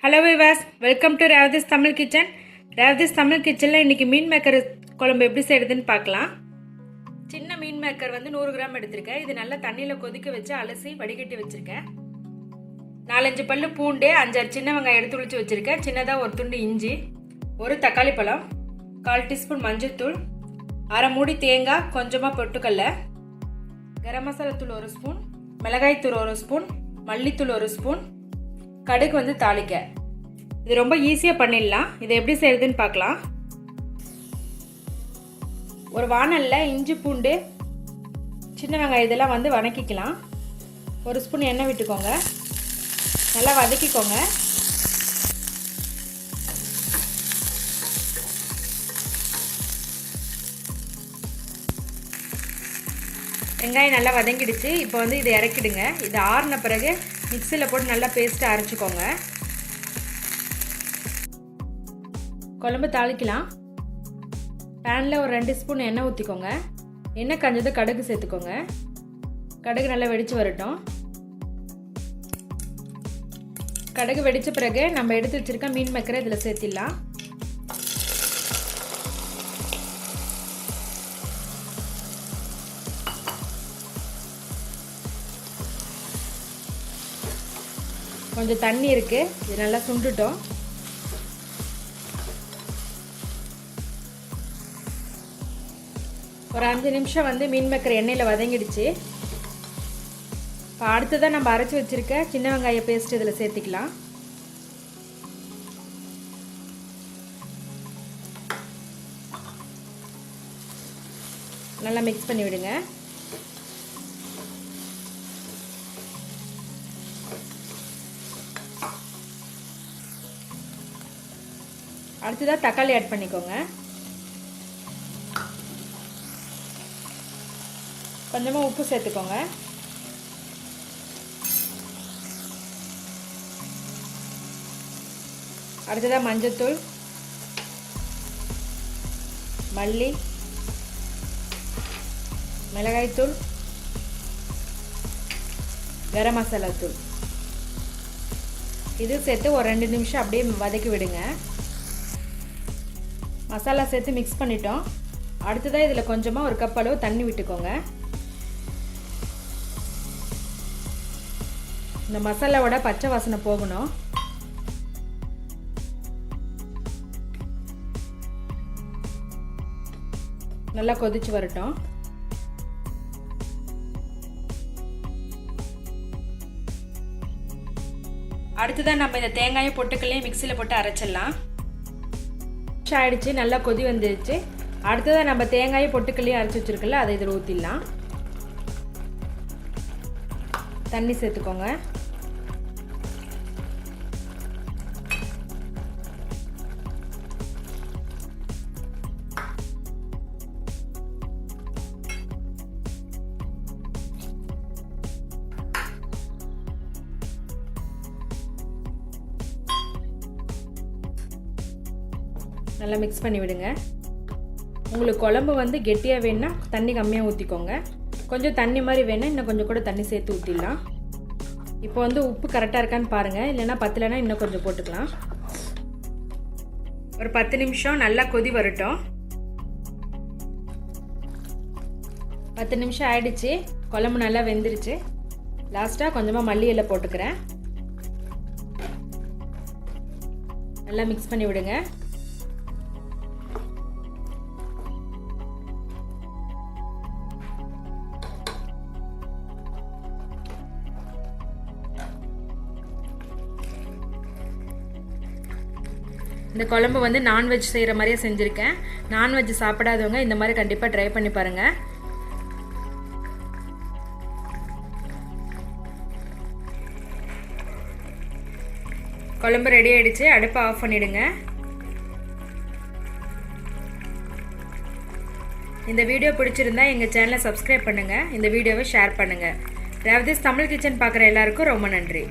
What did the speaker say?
Hello viewers, welcome to Ravith's Tamil Kitchen. Ravith's Tamil Kitchenல இன்னைக்கு மீன் maker குழம்பு எப்படி செய்யறதுன்னு பார்க்கலாம். சின்ன மீன் மேக்கர் வந்து 100 கிராம் எடுத்துர்க்கேன். இது நல்லா தண்ணில கொதிக்க வச்சு அலசி வடிகட்டி வச்சிருக்கேன். 4-5 பல்லு பூண்டு, 5-6 சின்ன வெங்காயம் எடுத்து உளிச்சு வச்சிருக்கேன். சின்னதா ஒரு துண்டு இஞ்சி, ஒரு தக்காளி பழம், 1/4 டீஸ்பூன் மஞ்சள் தூள், அரை மூடி தேங்காய், கொஞ்சமா பொட்டுக்கல்ல, கரம் மசாலா தூள் 1 ஸ்பூன், மிளகாய் தூள் 1 ஸ்பூன், மல்லித்தூள் 1 ஸ்பூன், கடுகு வந்து தாளிக்க. இது ரொம்ப ஈஸியா பண்ணிடலாம். இதை எப்படி செய்யறதுன்னு பார்க்கலாம். ஒரு வாணல்ல இஞ்சி பூண்டு சின்ன வெங்காயம் இதெல்லாம் வந்து வதக்கிக்கலாம். 1 ஸ்பூன் எண்ணெய் விட்டுக்கோங்க. நல்லா வதக்கிக்கோங்க. வெங்காயம் நல்லா வதங்கிடுச்சு. இப்போ வந்து இதை இறக்கிடுங்க. இது ஆறின பிறகு மிக்சியில் போட்டு நல்லா பேஸ்ட்டாக அரைச்சிக்கோங்க. குழம்பு தாளிக்கலாம். பேனில் ஒரு 2 ஸ்பூன் எண்ணெய் ஊற்றிக்கோங்க. எண்ணெய் காஞ்சது கடுகு சேர்த்துக்கோங்க. கடுகு நல்லா வெடித்து வரட்டும். கடுகு வெடித்த பிறகு நம்ம எடுத்து வச்சுருக்க மீன் மேக்கரை இதில் சேர்த்திடலாம். கொஞ்சம் தண்ணி இருக்கு, இது நல்லா சுண்டுட்டோம். ஒரு 5 நிமிஷம் வந்து மீன் மேக்கர் எண்ணெயில் வதங்கிடுச்சு. இப்போ அடுத்ததான் நம்ம அரைச்சி வச்சிருக்க சின்ன வெங்காய பேஸ்ட் இதில் சேர்த்திக்கலாம். நல்லா மிக்ஸ் பண்ணி விடுங்க. அடுத்ததாக தக்காளி ஆட் பண்ணிக்கோங்க. கொஞ்சமாக உப்பு சேர்த்துக்கோங்க. அடுத்ததாக மஞ்சள்தூள், மல்லி, மிளகாய்த்தூள், கரம் மசாலா தூள் இது சேர்த்து ஒரு 2 நிமிஷம் அப்படியே வதக்கி விடுங்க. மசாலா சேர்த்து மிக்ஸ் பண்ணிட்டோம். அடுத்ததாக இதில் கொஞ்சமாக 1 கப் அளவு தண்ணி விட்டுக்கோங்க. இந்த மசாலாவோட பச்சை வாசனை போகணும். நல்லா கொதிச்சு வரட்டும். அடுத்ததான் நம்ம இந்த தேங்காயும் பொட்டுக்கல்லையும் மிக்சியில் போட்டு அரைச்சிடலாம். ஆயிடுச்சு, நல்லா கொதி வந்துடுச்சு. அடுத்ததான் நம்ம தேங்காயும் பொட்டுக்கல்லையும் அரைச்சி வச்சிருக்கல அதை இதில் ஊற்றிடலாம். தண்ணி சேர்த்துக்கோங்க. நல்லா மிக்ஸ் பண்ணி விடுங்க. உங்களுக்கு குழம்பு வந்து கெட்டியாக வேணுன்னா தண்ணி கம்மியாக ஊற்றிக்கோங்க. கொஞ்சம் தண்ணி மாதிரி வேணும், இன்னும் கொஞ்சம் கூட தண்ணி சேர்த்து ஊற்றிடலாம். இப்போ வந்து உப்பு கரெக்டாக இருக்கான்னு பாருங்கள், இல்லைன்னா பத்தலைன்னா இன்னும் கொஞ்சம் போட்டுக்கலாம். ஒரு 10 நிமிஷம் நல்லா கொதி வரட்டும். 10 நிமிஷம் ஆயிடுச்சு. குழம்பு நல்லா வெந்துருச்சு. லாஸ்ட்டாக கொஞ்சமாக மல்லி இலை போட்டுக்கிறேன். நல்லா மிக்ஸ் பண்ணி விடுங்க. இந்த குழம்பு வந்து நான்வெஜ் செய்கிற மாதிரியே செஞ்சுருக்கேன். நான்வெஜ் சாப்பிடாதவங்க இந்த மாதிரி கண்டிப்பாக ட்ரை பண்ணி பாருங்கள். குழம்பு ரெடி ஆயிடுச்சு. அடுப்பை ஆஃப் பண்ணிடுங்க. இந்த வீடியோ பிடிச்சிருந்தா எங்கள் சேனலை சப்ஸ்கிரைப் பண்ணுங்கள். இந்த வீடியோவை ஷேர் பண்ணுங்கள். ராவதிஸ் தமிழ் கிச்சன் பார்க்குற எல்லாருக்கும் ரொம்ப நன்றி.